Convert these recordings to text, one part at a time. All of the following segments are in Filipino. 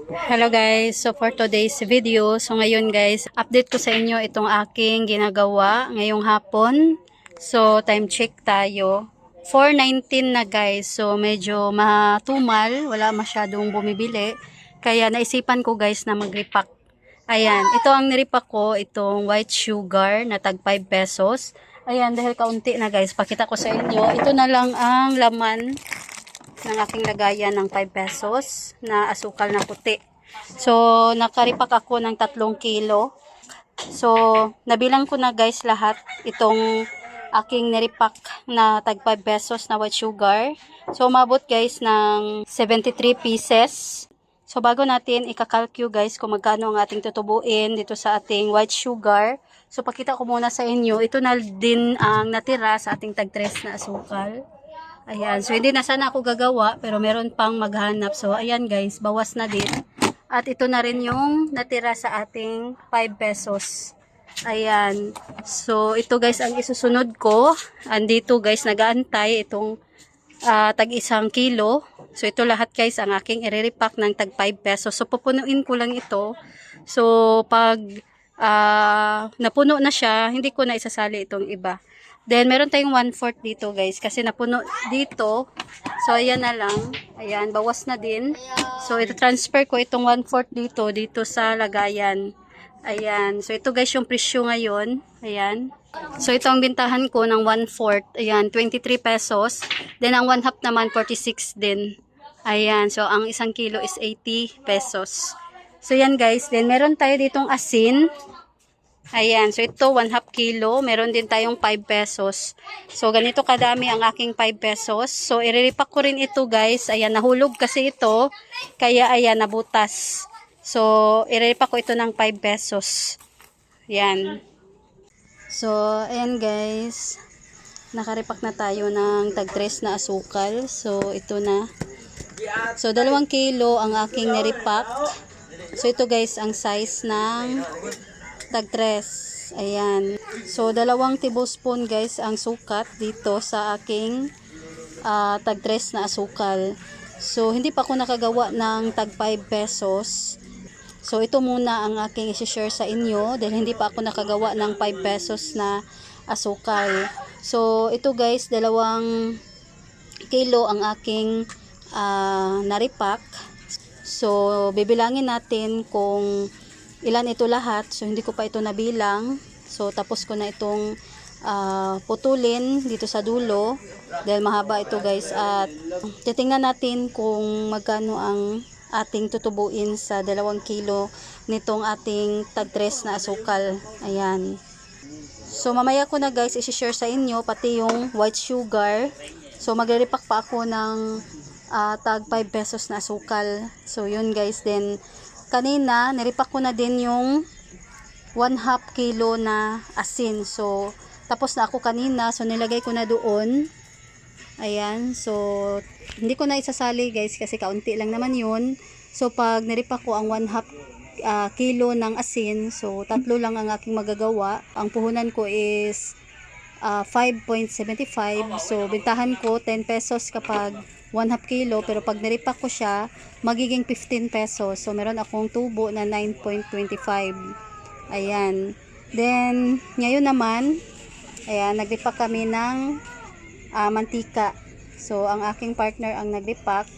Hello guys, so for today's video, so ngayon guys, update ko sa inyo itong aking ginagawa ngayong hapon. So time check tayo, 4:19 na guys, so medyo matumal, wala masyadong bumibili. Kaya naisipan ko guys na mag-repack. Ayan, ito ang niripack ko, itong white sugar na tag 5 pesos. Ayan, dahil kaunti na guys, pakita ko sa inyo. Ito na lang ang laman ng aking lagayan ng 5 pesos na asukal na puti. So, nakaripak ako ng 3 kilo. So, nabilang ko na guys lahat itong aking niripak na tag 5 pesos na white sugar. So, umabot guys ng 73 pieces. So, bago natin ikakalkyo guys kung magkano ang ating tutubuin dito sa ating white sugar. So, pakita ko muna sa inyo. Ito na din ang natira sa ating tag 3 na asukal. Ayan, so hindi na sana ako gagawa, pero meron pang maghanap. So, ayan guys, bawas na din. At ito na rin yung natira sa ating 5 pesos. Ayan. So, ito guys ang isusunod ko. Andito guys, nagaantay itong tag 1 kilo. So, ito lahat guys ang aking i-repack ng tag 5 pesos. So, pupunuin ko lang ito. So, pag napuno na siya, hindi ko na isasali itong iba. Then, meron tayong 1/4 dito, guys. Kasi napuno dito. So, ayan na lang. Ayan, bawas na din. So, ito transfer ko itong 1/4 dito sa lagayan. Ayan. So, ito guys yung presyo ngayon. Ayan. So, ito ang bintahan ko ng 1/4. Ayan, 23 pesos. Then, ang 1/2 naman, 46 din. Ayan. So, ang 1 kilo is 80 pesos. So, yan guys. Then, meron tayo ditong asin. Ayan, so ito 1/2 kilo, meron din tayong 5 pesos. So ganito kadami ang aking 5 pesos. So iriripak ko rin ito guys. Ayan, nahulog kasi ito, kaya ayan, nabutas. So iriripak ko ito ng 5 pesos. Ayan. So ayan guys, nakaripak na tayo ng tag 3 na asukal. So ito na. So 2 kilo ang aking niripak. So ito guys ang size ng tag 3. Ayan. So, 2 tablespoon guys ang sukat dito sa aking tag 3 na asukal. So, hindi pa ako nakagawa ng tag 5 pesos. So, ito muna ang aking isi-share sa inyo dahil hindi pa ako nakagawa ng 5 pesos na asukal. So, ito guys, 2 kilo ang aking naripak. So, bibilangin natin kung ilan ito lahat. So, hindi ko pa ito nabilang. So, tapos ko na itong putulin dito sa dulo. Dahil mahaba ito guys. At titingnan natin kung magkano ang ating tutubuin sa 2 kilo nitong ating tag 3 na asukal. Ayan. So, mamaya ko na guys isi-share sa inyo pati yung white sugar. So, magre-repack pa ako ng tag 5 pesos na asukal. So, yun guys. Then, kanina, niripak ko na din yung 1/2 kilo na asin. So, tapos na ako kanina. So, nilagay ko na doon. Ayan. So, hindi ko na isasali guys kasi kaunti lang naman yun. So, pag niripak ko ang 1/2 kilo ng asin, so, 3 lang ang aking magagawa. Ang puhunan ko is 5.75. So, bintahan ko 10 pesos kapag 1/2 kilo, pero pag niripak ko siya, magiging 15 pesos. So, meron akong tubo na 9.25. Ayan. Then, ngayon naman, ayan, nagripak kami ng mantika. So, ang aking partner ang nagripak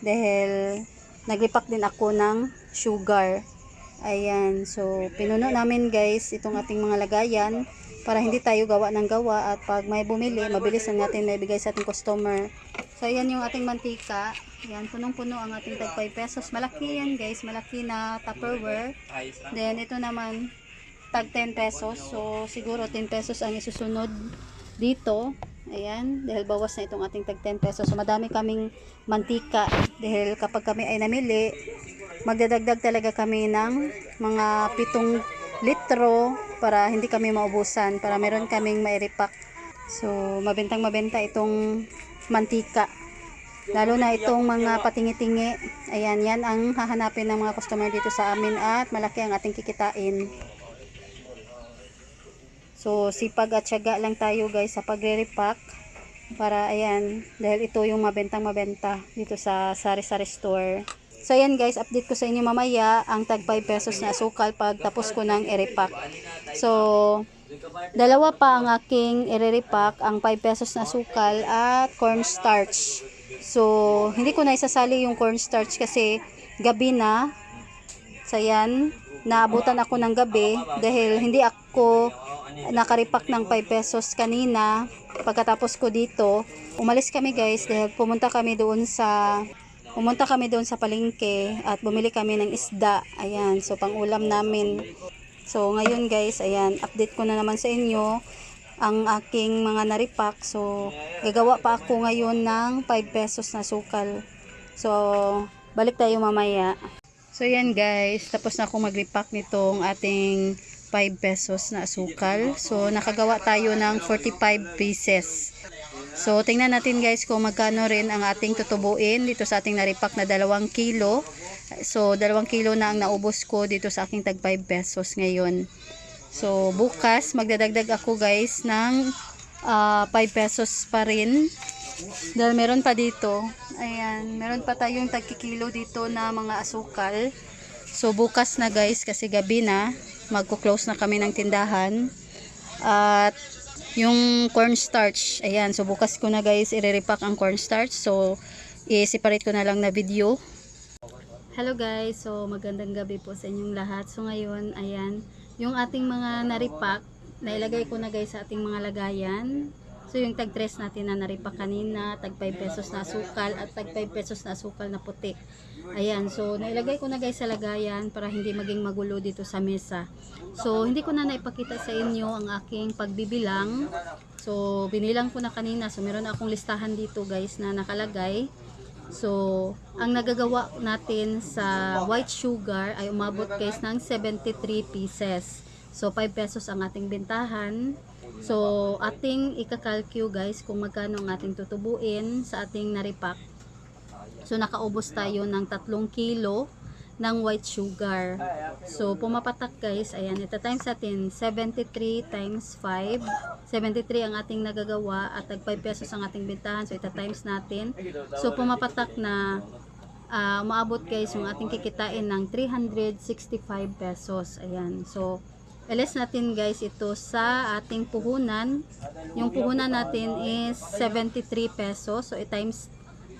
dahil nagripak din ako ng sugar. Ayan. So, pinuno namin guys itong ating mga lagayan para hindi tayo gawa ng gawa at pag may bumili, mabilis na natin maibigay sa ating customer. So, ayan yung ating mantika. Ayan, punong-puno ang ating tag 5 pesos. Malaki yan guys, malaki na Tupperware. Then, ito naman, tag 10 pesos. So, siguro 10 pesos ang isusunod dito. Ayan, dahil bawas na itong ating tag 10 pesos. So, madami kaming mantika. Dahil kapag kami ay namili, magdadagdag talaga kami ng mga 7 litro para hindi kami maubusan, para meron kaming mairipak. So, mabentang mabenta itong mantika. Lalo na itong mga patingi-tingi. Ayan, yan ang hahanapin ng mga customer dito sa amin at malaki ang ating kikitain. So, sipag at syaga lang tayo guys sa pagre-repack para ayan, dahil ito yung mabentang mabenta dito sa sari-sari store. So ayan guys, update ko sa inyo mamaya ang tag 5 pesos na asukal pag tapos ko ng i-repack. So dalawa pa ang aking i-repack, ang 5 pesos na asukal at cornstarch. So hindi ko na isasali yung cornstarch kasi gabi na. So ayan, naabutan ako ng gabi dahil hindi ako nakaripak ng 5 pesos kanina. Pagkatapos ko dito, umalis kami guys dahil pumunta kami doon sa palengke at bumili kami ng isda. Ayan, so pang-ulam namin. So ngayon guys, ayan, update ko na naman sa inyo ang aking mga naripak. So gagawa pa ako ngayon ng 5 pesos na sukal. So balik tayo mamaya. So yan guys, tapos na akong mag-repack nitong ating 5 pesos na asukal. So nakagawa tayo ng 45 pieces. So tingnan natin guys kung magkano rin ang ating tutubuin dito sa ating na-repack na 2 kilo. So 2 kilo na ang naubos ko dito sa aking tag 5 pesos ngayon. So bukas magdadagdag ako guys ng 5 pesos pa rin. Dahil meron pa dito, ayan, meron pa tayong tagkikilo dito na mga asukal. So bukas na guys, kasi gabi na, magko-close na kami ng tindahan. At yung cornstarch, ayan, so bukas ko na guys i-repack ang cornstarch. So i-separate ko na lang na video. Hello guys, so magandang gabi po sa inyong lahat. So ngayon, ayan, yung ating mga na-repack, nailagay ko na guys sa ating mga lagayan. So yung tag 3 natin na naripa kanina, tag 5 pesos na asukal at tag 5 pesos na asukal na puti. Ayan, so nailagay ko na guys sa lagayan para hindi maging magulo dito sa mesa. So hindi ko na naipakita sa inyo ang aking pagbibilang. So binilang ko na kanina, so meron akong listahan dito guys na nakalagay. So ang nagagawa natin sa white sugar ay umabot guys ng 73 pieces. So 5 pesos ang ating bentahan. So ating ikakalkyo guys kung magkano ang ating tutubuin sa ating naripak. So nakaubos tayo ng 3 kilo ng white sugar. So pumapatak guys, ayan, ita times natin 73 times 5. 73 ang ating nagagawa at tag 5 pesos ang ating bentahan. So ita times natin. So pumapatak na umaabot guys yung ating kikitain ng 365 pesos. Ayan. So iles natin guys ito sa ating puhunan. Yung puhunan natin is 73 pesos. So i-times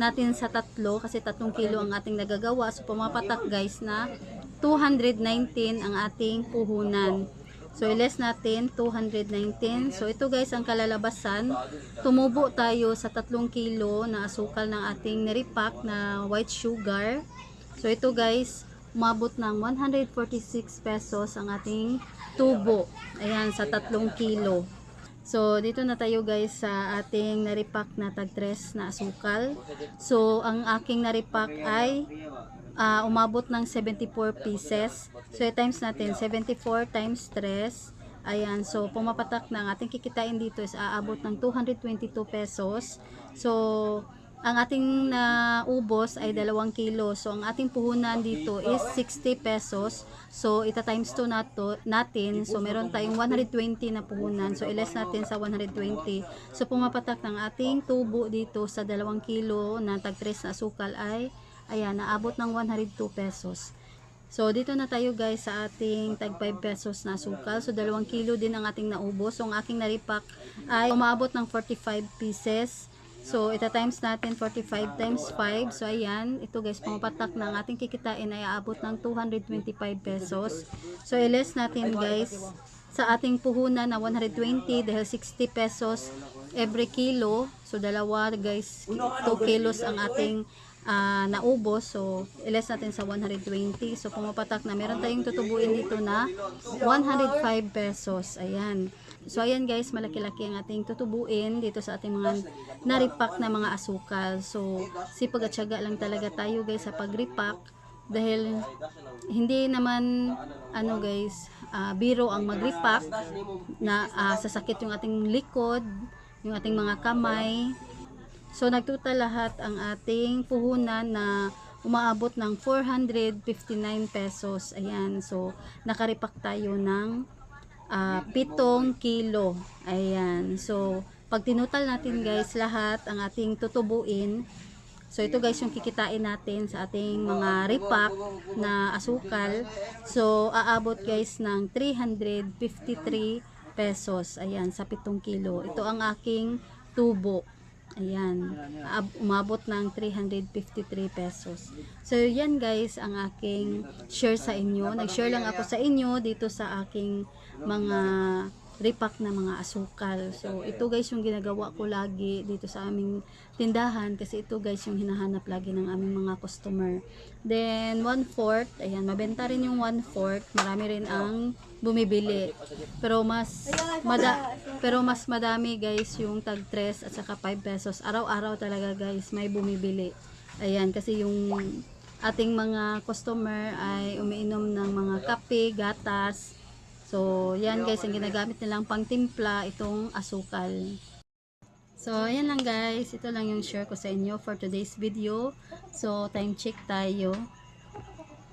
natin sa 3 kasi 3 kilo ang ating nagagawa. So pumapatak guys na 219 ang ating puhunan. So iles natin 219. So ito guys ang kalalabasan. Tumubo tayo sa 3 kilo na asukal ng ating niripak na white sugar. So ito guys umabot ng 146 pesos ang ating tubo. Ayan, sa 3 kilo. So, dito na tayo guys sa ating naripak na tag 3 na asukal. So, ang aking naripak ay umabot ng 74 pieces. So, times natin 74 times 3. Ayan, so pumapatak na ang ating kikitain dito is aabot ng 222 pesos. So, ang ating naubos ay 2 kilo. So, ang ating puhunan dito is 60 pesos. So, ita times 2 natin. So, meron tayong 120 na puhunan. So, iles natin sa 120. So, pumapatak ng ating tubo dito sa 2 kilo na tag 3 na asukal ay, ayan, naabot ng 102 pesos. So, dito na tayo guys sa ating tag 5 pesos na asukal. So, 2 kilo din ang ating naubos. So, ang aking naripak ay umabot ng 45 pieces. So, ita times natin 45 times 5. So, ayan. Ito guys, pumapatak ng ating kikitain ay aabot ng 225 pesos. So, iles natin guys sa ating puhunan na 120 dahil 60 pesos every kilo. So, dalawa guys, 2 kilos ang ating naubos. So, iles natin sa 120. So, pumapatak na meron tayong tutubuin dito na 105 pesos. Ayan. So, ayan guys, malaki-laki ang ating tutubuin dito sa ating mga naripak na mga asukal. So, sipag at syaga lang talaga tayo guys sa pagripak dahil hindi naman guys, biro ang magripak na sasakit yung ating likod, yung ating mga kamay. So, nagtuta lahat ang ating puhunan na umaabot ng 459 pesos. Ayan, so nakaripak tayo ng 7 kilo. Ayan. So, pag tinutal natin guys lahat ang ating tutubuin So ito guys yung kikitain natin sa ating mga repack na asukal. So aabot guys ng 353 pesos. Ayan, sa 7 kilo. Ito ang aking tubo. Ayan, umabot ng 353 pesos. So yan guys ang aking share sa inyo. Nag-share lang ako sa inyo dito sa aking mga repack na mga asukal. So ito guys yung ginagawa ko lagi dito sa aming tindahan kasi ito guys yung hinahanap lagi ng aming mga customer. Then 1/4, ayan, mabenta rin yung 1/4. Marami rin ang bumibili. Pero mas madami guys yung tag 3 at saka 5 pesos. Araw-araw talaga guys may bumibili. Ayan, kasi yung ating mga customer ay umiinom ng mga kape, gatas. So, yan guys, ang ginagamit nilang pangtimpla, itong asukal. So, ayan lang guys. Ito lang yung share ko sa inyo for today's video. So, time check tayo.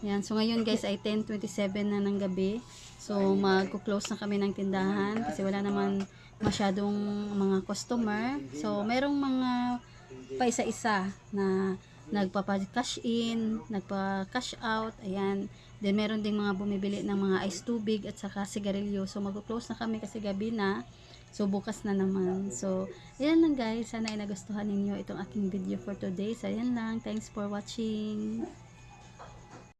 Yan. So, ngayon guys ay 10:27 na ng gabi. So, mag-close na kami ng tindahan kasi wala naman masyadong mga customer. So, merong mga paisa-isa na nagpapa-cash in, nagpa-cash out, ayan. Then meron ding mga bumibili ng mga ice tubig at saka sigarilyo. So mag-close na kami kasi gabi na. So bukas na naman. So ayan lang guys, sana ay nagustuhan ninyo itong aking video for today. So ayan lang, thanks for watching.